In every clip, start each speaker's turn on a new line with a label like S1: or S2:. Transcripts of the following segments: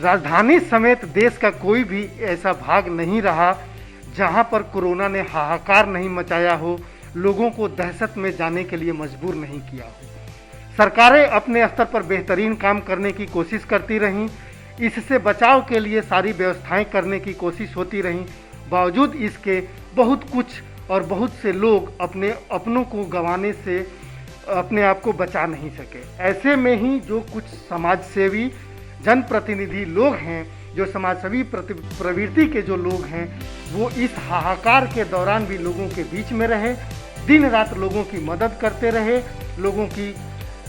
S1: राजधानी समेत देश का कोई भी ऐसा भाग नहीं रहा जहां पर कोरोना ने हाहाकार नहीं मचाया हो, लोगों को दहशत में जाने के लिए मजबूर नहीं किया हो। सरकारें अपने स्तर पर बेहतरीन काम करने की कोशिश करती रहीं, इससे बचाव के लिए सारी व्यवस्थाएं करने की कोशिश होती रहीं। बावजूद इसके बहुत कुछ और बहुत से लोग अपने अपनों को गंवाने से अपने आप को बचा नहीं सके। ऐसे में ही जो कुछ समाजसेवी जनप्रतिनिधि लोग हैं, जो समाजसेवी प्रवृत्ति के जो लोग हैं, वो इस हाहाकार के दौरान भी लोगों के बीच में रहे, दिन रात लोगों की मदद करते रहे, लोगों की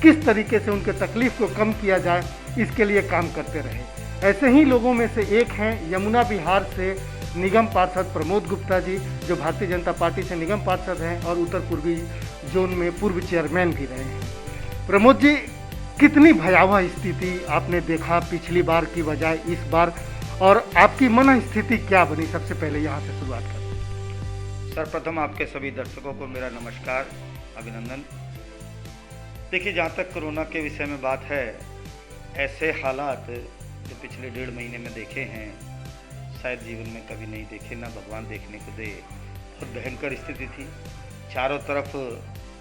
S1: किस तरीके से उनके तकलीफ को कम किया जाए इसके लिए काम करते रहे। ऐसे ही लोगों में से एक हैं यमुना विहार से निगम पार्षद प्रमोद गुप्ता जी, जो भारतीय जनता पार्टी से निगम पार्षद हैं और उत्तर पूर्वी जोन में पूर्व चेयरमैन भी रहे हैं। प्रमोद जी, कितनी भयावह स्थिति आपने देखा पिछली बार की बजाय इस बार, और आपकी मन स्थिति क्या बनी? सबसे पहले यहाँ से शुरुआत करें।
S2: सर्वप्रथम आपके सभी दर्शकों को मेरा नमस्कार, अभिनंदन। देखिए, जहाँ तक कोरोना के विषय में बात है, ऐसे हालात जो पिछले 1.5 महीने में देखे हैं, शायद जीवन में कभी नहीं देखे, ना भगवान देखने को दे। बहुत भयंकर स्थिति थी, चारों तरफ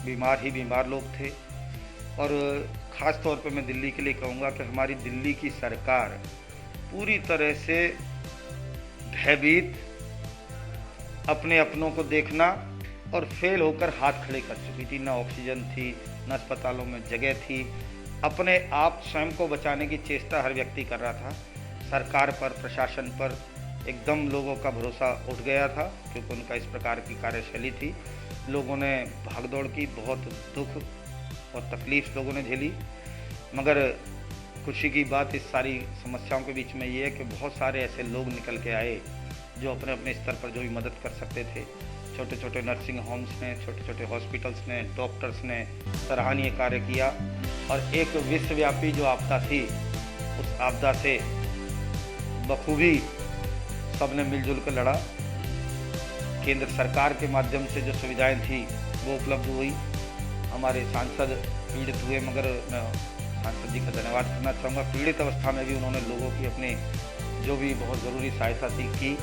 S2: बीमार ही बीमार लोग थे। और ख़ास तौर पे मैं दिल्ली के लिए कहूँगा कि हमारी दिल्ली की सरकार पूरी तरह से भयभीत, अपने अपनों को देखना और फेल होकर हाथ खड़े कर चुकी थी। ना ऑक्सीजन थी, ना अस्पतालों में जगह थी। अपने आप स्वयं को बचाने की चेष्टा हर व्यक्ति कर रहा था। सरकार पर, प्रशासन पर एकदम लोगों का भरोसा उठ गया था, क्योंकि उनका इस प्रकार की कार्यशैली थी। लोगों ने भागदौड़ की, बहुत दुख और तकलीफ लोगों ने झेली। मगर खुशी की बात इस सारी समस्याओं के बीच में ये है कि बहुत सारे ऐसे लोग निकल के आए जो अपने अपने स्तर पर जो भी मदद कर सकते थे। छोटे छोटे नर्सिंग होम्स ने, छोटे छोटे हॉस्पिटल्स ने, डॉक्टर्स ने सराहनीय कार्य किया। और एक विश्वव्यापी जो आपदा थी, उस आपदा से बखूबी सबने मिलजुल कर लड़ा। केंद्र सरकार के माध्यम से जो सुविधाएं थी वो उपलब्ध हुई। हमारे सांसद पीड़ित हुए, मगर मैं सांसद जी का धन्यवाद करना चाहूँगा। पीड़ित अवस्था में भी उन्होंने लोगों की अपने जो भी बहुत ज़रूरी सहायता थी की।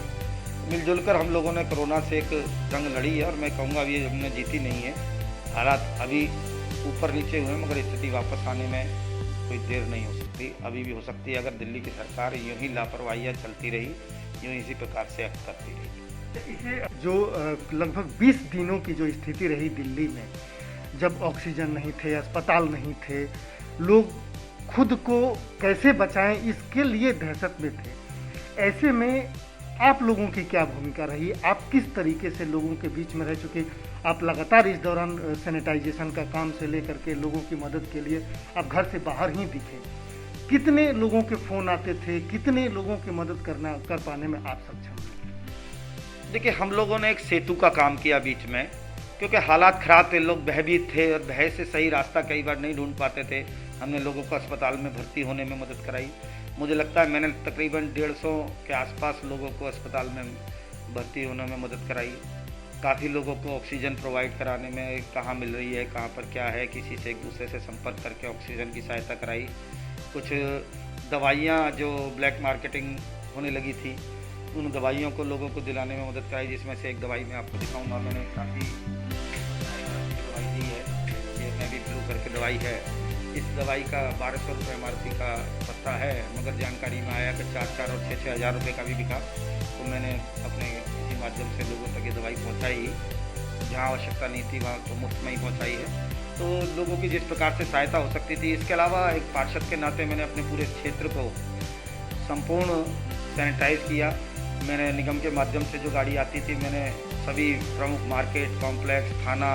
S2: मिलजुल कर हम लोगों ने कोरोना से एक जंग लड़ी है, और मैं कहूँगा अभी हमने जीती नहीं है। हालात अभी ऊपर नीचे हुए, मगर स्थिति वापस आने में कोई देर नहीं हो सकती, अभी भी हो सकती है, अगर दिल्ली की सरकार यूँ ही लापरवाहियाँ चलती रही, यूँ इसी प्रकार से एक्ट करती रही।
S1: इसे जो लगभग 20 दिनों की जो स्थिति रही दिल्ली में, जब ऑक्सीजन नहीं थे, अस्पताल नहीं थे, लोग खुद को कैसे बचाएं इसके लिए दहशत में थे। ऐसे में आप लोगों की क्या भूमिका रही? आप किस तरीके से लोगों के बीच में रह चुके? आप लगातार इस दौरान सैनिटाइजेशन का काम से लेकर के लोगों की मदद के लिए आप घर से बाहर ही दिखे। कितने लोगों के फ़ोन आते थे? कितने लोगों की मदद कर पाने में आप सक्षम थे?
S2: देखिए, हम लोगों ने एक सेतु का काम किया बीच में, क्योंकि हालात ख़राब थे, लोग भयभीत थे और भय से सही रास्ता कई बार नहीं ढूंढ पाते थे। हमने लोगों को अस्पताल में भर्ती होने में मदद कराई। मुझे लगता है मैंने तकरीबन 150 के आसपास लोगों को अस्पताल में भर्ती होने में मदद कराई। काफ़ी लोगों को ऑक्सीजन प्रोवाइड कराने में, कहाँ मिल रही है, कहाँ पर क्या है, किसी से एक दूसरे से संपर्क करके ऑक्सीजन की सहायता कराई। कुछ दवाइयाँ जो ब्लैक मार्केटिंग होने लगी थी, उन दवाइयों को लोगों को दिलाने में मदद कराई, जिसमें से एक दवाई मैं आपको दिखाऊंगा। मैंने काफ़ी दवाई दी है, ये मैं भी फ्लू करके दवाई है। इस दवाई का 1200 रुपये MRP का पत्ता है, मगर जानकारी में आया कि 4-4 और 6-6 हज़ार रुपये का भी बिका। तो मैंने अपने इसी माध्यम से लोगों तक ये दवाई पहुँचाई। जहाँ आवश्यकता नहीं थी वहाँ तो मुफ्त में ही पहुँचाई है। तो लोगों की जिस प्रकार से सहायता हो सकती थी। इसके अलावा एक पार्षद के नाते मैंने अपने पूरे क्षेत्र को संपूर्ण सैनिटाइज किया। मैंने निगम के माध्यम से जो गाड़ी आती थी, मैंने सभी प्रमुख मार्केट कॉम्प्लेक्स, थाना,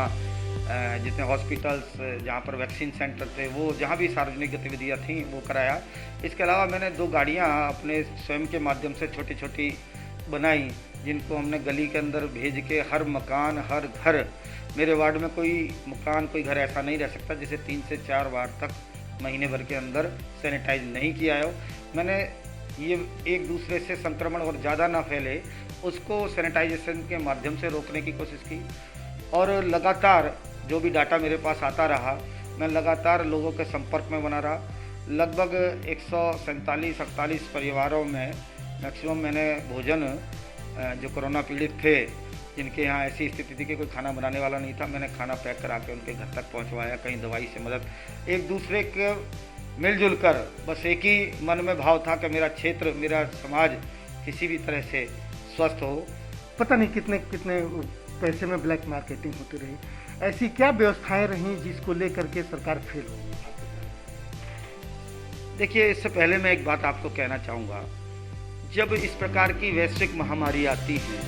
S2: जितने हॉस्पिटल्स, जहाँ पर वैक्सीन सेंटर थे, वो जहाँ भी सार्वजनिक गतिविधियाँ थीं वो कराया। इसके अलावा मैंने 2 गाड़ियाँ अपने स्वयं के माध्यम से छोटी छोटी बनाई, जिनको हमने गली के अंदर भेज के हर मकान, हर घर, मेरे वार्ड में कोई मकान, कोई घर ऐसा नहीं रह सकता जिसे 3 से 4 बार तक महीने भर के अंदर सैनिटाइज नहीं किया हो। मैंने ये एक दूसरे से संक्रमण और ज़्यादा ना फैले, उसको सैनिटाइजेशन के माध्यम से रोकने की कोशिश की। और लगातार जो भी डाटा मेरे पास आता रहा, मैं लगातार लोगों के संपर्क में बना रहा। लगभग 147-48 परिवारों में मैक्सिमम मैंने भोजन जो कोरोना पीड़ित थे, जिनके यहाँ ऐसी स्थिति थी कि कोई खाना बनाने वाला नहीं था, मैंने खाना पैक करा के उनके घर तक पहुँचवाया। कहीं दवाई से मदद, एक दूसरे के मिलजुल कर, बस एक ही मन में भाव था कि मेरा क्षेत्र, मेरा समाज किसी भी तरह से स्वस्थ हो।
S1: पता नहीं कितने कितने पैसे में ब्लैक मार्केटिंग होती रही, ऐसी क्या व्यवस्थाएं रहीं जिसको लेकर के सरकार फेल हो?
S2: देखिए, इससे पहले मैं एक बात आपको कहना चाहूँगा, जब इस प्रकार की वैश्विक महामारी आती है,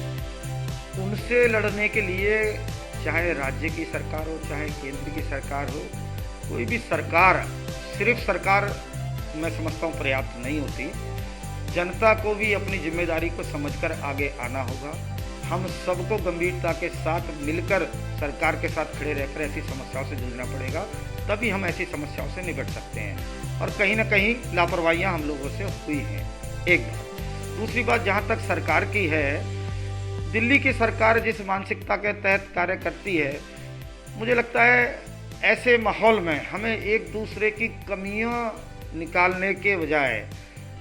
S2: उनसे लड़ने के लिए चाहे राज्य की सरकार हो, चाहे केंद्र की सरकार हो, कोई भी सरकार, सिर्फ सरकार मैं समझता हूँ पर्याप्त नहीं होती। जनता को भी अपनी जिम्मेदारी को समझकर आगे आना होगा। हम सबको गंभीरता के साथ मिलकर सरकार के साथ खड़े रहकर ऐसी समस्याओं से जूझना पड़ेगा, तभी हम ऐसी समस्याओं से निपट सकते हैं। और कहीं ना कहीं लापरवाहियां हम लोगों से हुई हैं, एक बात। दूसरी बात, जहां तक सरकार की है, दिल्ली की सरकार जिस मानसिकता के तहत कार्य करती है, मुझे लगता है ऐसे माहौल में हमें एक दूसरे की कमियां निकालने के बजाय,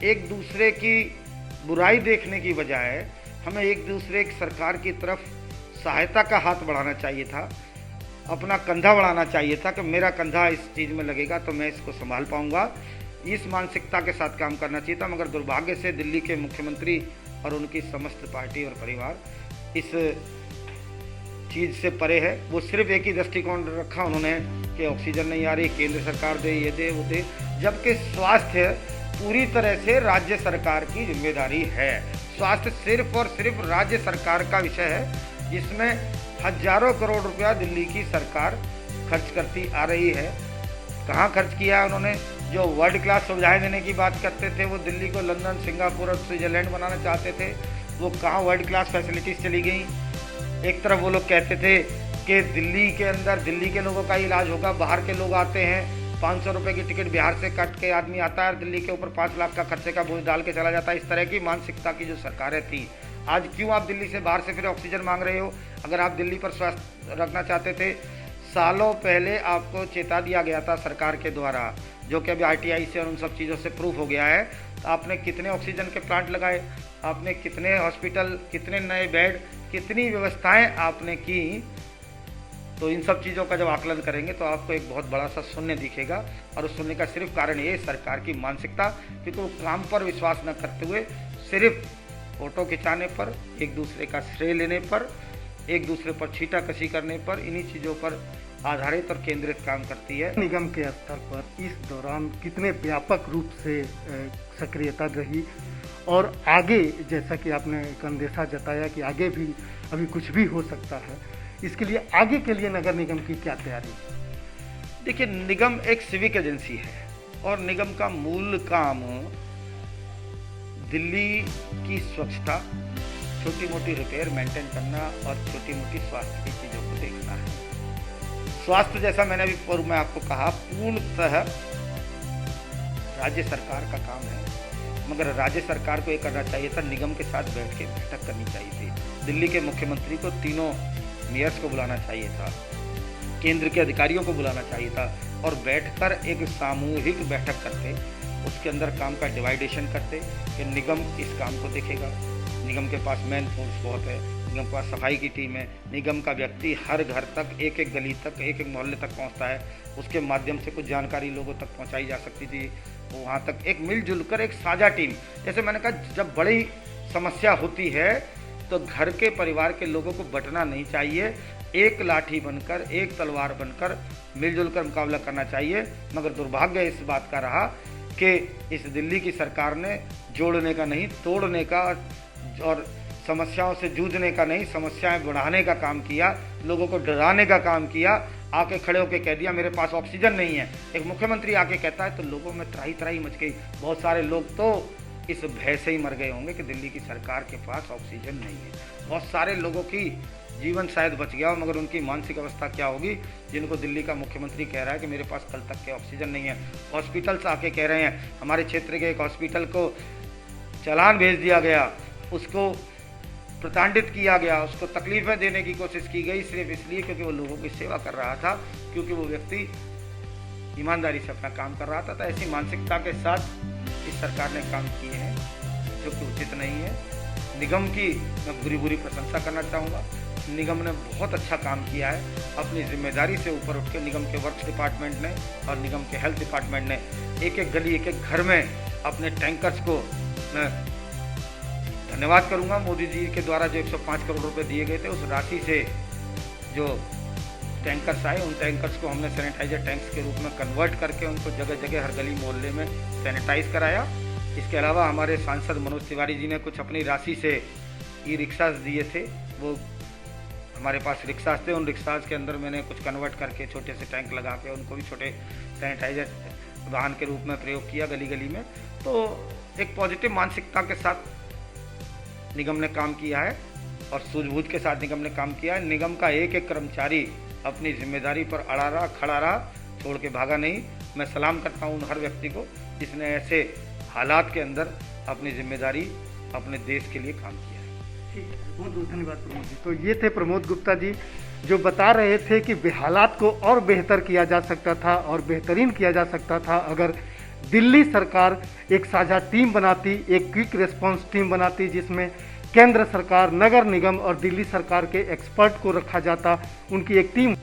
S2: एक दूसरे की बुराई देखने की बजाय, हमें एक दूसरे की सरकार की तरफ सहायता का हाथ बढ़ाना चाहिए था, अपना कंधा बढ़ाना चाहिए था कि मेरा कंधा इस चीज़ में लगेगा तो मैं इसको संभाल पाऊंगा। इस मानसिकता के साथ काम करना चाहिए था। मगर दुर्भाग्य से दिल्ली के मुख्यमंत्री और उनकी समस्त पार्टी और परिवार इस चीज़ से परे है। वो सिर्फ एक ही दृष्टिकोण रखा उन्होंने कि ऑक्सीजन नहीं आ रही, केंद्र सरकार दे, ये दे, वो दे, जबकि स्वास्थ्य पूरी तरह से राज्य सरकार की जिम्मेदारी है। स्वास्थ्य सिर्फ और सिर्फ राज्य सरकार का विषय है, जिसमें हजारों करोड़ रुपया दिल्ली की सरकार खर्च करती आ रही है। कहाँ खर्च किया है उन्होंने? जो वर्ल्ड क्लास सुविधाएं देने की बात करते थे, वो दिल्ली को लंदन, सिंगापुर और स्विट्जरलैंड बनाना चाहते थे, वो कहाँ वर्ल्ड क्लास फैसिलिटीज़ चली गई। एक तरफ वो लोग कहते थे कि दिल्ली के अंदर दिल्ली के लोगों का इलाज होगा, बाहर के लोग आते हैं, 500 रुपये की टिकट बिहार से कट के आदमी आता है, दिल्ली के ऊपर 5 लाख का खर्चे का बोझ डाल के चला जाता है। इस तरह की मानसिकता की जो सरकारें थी, आज क्यों आप दिल्ली से बाहर से फिर ऑक्सीजन मांग रहे हो? अगर आप दिल्ली पर स्वास्थ्य रखना चाहते थे, सालों पहले आपको चेता दिया गया था सरकार के द्वारा, जो कि अभी RTI से और उन सब चीज़ों से प्रूफ हो गया है। तो आपने कितने ऑक्सीजन के प्लांट लगाए, आपने कितने हॉस्पिटल, कितने नए बेड, कितनी व्यवस्थाएं आपने की। तो इन सब चीज़ों का जब आकलन करेंगे तो आपको एक बहुत बड़ा सा शून्य दिखेगा। और उस शून्य का सिर्फ कारण ये सरकार की मानसिकता, क्योंकि वो काम पर विश्वास न करते हुए सिर्फ फोटो खिंचाने पर, एक दूसरे का श्रेय लेने पर, एक दूसरे पर छीटाकशी करने पर, इन्हीं चीज़ों पर आधारित और केंद्रित काम करती है।
S1: निगम के स्तर पर इस दौरान कितने व्यापक रूप से सक्रियता रही, और आगे जैसा कि आपने एक अंदेशा जताया कि आगे भी अभी कुछ भी हो सकता है, इसके लिए आगे के लिए नगर निगम की क्या तैयारी?
S2: देखिए, निगम एक सिविक एजेंसी है और निगम का मूल काम दिल्ली की स्वच्छता, छोटी मोटी रिपेयर मेंटेन करना और छोटी मोटी स्वास्थ्य की चीज़ों को देखना है। स्वास्थ्य, जैसा मैंने अभी पूर्व में आपको कहा, पूर्णतः राज्य सरकार का काम है, मगर राज्य सरकार को ये करना चाहिए था, निगम के साथ बैठ के बैठक करनी चाहिए थी। दिल्ली के मुख्यमंत्री को तीनों मेयर्स को बुलाना चाहिए था, केंद्र के अधिकारियों को बुलाना चाहिए था और बैठकर एक सामूहिक बैठक करते, उसके अंदर काम का डिवाइडेशन करते कि निगम इस काम को देखेगा। निगम के पास मैन फोर्स बहुत है, निगम के पास सफाई की टीम है, निगम का व्यक्ति हर घर तक, एक एक गली तक, एक एक मोहल्ले तक पहुंचता है, उसके माध्यम से कुछ जानकारी लोगों तक पहुंचाई जा सकती थी। वहाँ तक एक मिलजुल कर एक साझा टीम, जैसे मैंने कहा, जब बड़ी समस्या होती है तो घर के परिवार के लोगों को बंटना नहीं चाहिए, एक लाठी बनकर, एक तलवार बनकर मिलजुल कर मुकाबला करना चाहिए। मगर दुर्भाग्य इस बात का रहा कि इस दिल्ली की सरकार ने जोड़ने का नहीं, तोड़ने का और समस्याओं से जूझने का नहीं, समस्याएं बढ़ाने का काम किया, लोगों को डराने का काम किया। आके खड़े होकर कह दिया मेरे पास ऑक्सीजन नहीं है, एक मुख्यमंत्री आके कहता है, तो लोगों में त्राही त्राही मच गई। बहुत सारे लोग तो इस भय से ही मर गए होंगे कि दिल्ली की सरकार के पास ऑक्सीजन नहीं है। बहुत सारे लोगों की जीवन शायद बच गया हो, मगर उनकी मानसिक अवस्था क्या होगी जिनको दिल्ली का मुख्यमंत्री कह रहा है कि मेरे पास कल तक के ऑक्सीजन नहीं है। हॉस्पिटल्स आके कह रहे हैं, हमारे क्षेत्र के एक हॉस्पिटल को चालान भेज दिया गया, उसको प्रताड़ित किया गया, उसको तकलीफें देने की कोशिश की गई, सिर्फ इसलिए क्योंकि वो लोगों की सेवा कर रहा था, क्योंकि वो व्यक्ति ईमानदारी से अपना काम कर रहा था। तो ऐसी मानसिकता के साथ इस सरकार ने काम किए हैं जो कि उचित नहीं है। निगम की मैं बुरी प्रशंसा करना चाहूँगा। निगम ने बहुत अच्छा काम किया है। अपनी जिम्मेदारी से ऊपर उठ के निगम के वर्क्स डिपार्टमेंट ने और निगम के हेल्थ डिपार्टमेंट ने एक एक गली एक एक घर में अपने टैंकर्स को मैं धन्यवाद करूंगा। मोदी जी के द्वारा जो 105 करोड़ रुपए दिए गए थे, उस राशि से जो टैंकर्स आए, उन टैंकर्स को हमने सैनिटाइजर टैंक्स के रूप में कन्वर्ट करके उनको जगह जगह हर गली मोहल्ले में सैनिटाइज कराया। इसके अलावा हमारे सांसद मनोज तिवारी जी ने कुछ अपनी राशि से ई रिक्शा दिए थे। वो हमारे पास रिक्शास थे, उन रिक्शास के अंदर मैंने कुछ कन्वर्ट करके छोटे से टैंक लगा के उनको भी छोटे सैनिटाइजर वाहन के रूप में प्रयोग किया गली गली में। तो एक पॉजिटिव मानसिकता के साथ निगम ने काम किया है और सूझबूझ के साथ निगम ने काम किया है। निगम का एक एक कर्मचारी अपनी जिम्मेदारी पर अड़ा रहा, खड़ा रहा, छोड़ के भागा नहीं। मैं सलाम करता हूँ उन हर व्यक्ति को जिसने ऐसे हालात के अंदर अपनी जिम्मेदारी अपने देश के लिए काम किया है।
S1: ठीक है, बहुत बहुत धन्यवाद प्रमोद जी। तो ये थे प्रमोद गुप्ता जी जो बता रहे थे कि हालात को और बेहतर किया जा सकता था और बेहतरीन किया जा सकता था अगर दिल्ली सरकार एक साझा टीम बनाती, एक क्विक रिस्पांस टीम बनाती जिसमें केंद्र सरकार, नगर निगम और दिल्ली सरकार के एक्सपर्ट को रखा जाता, उनकी एक टीम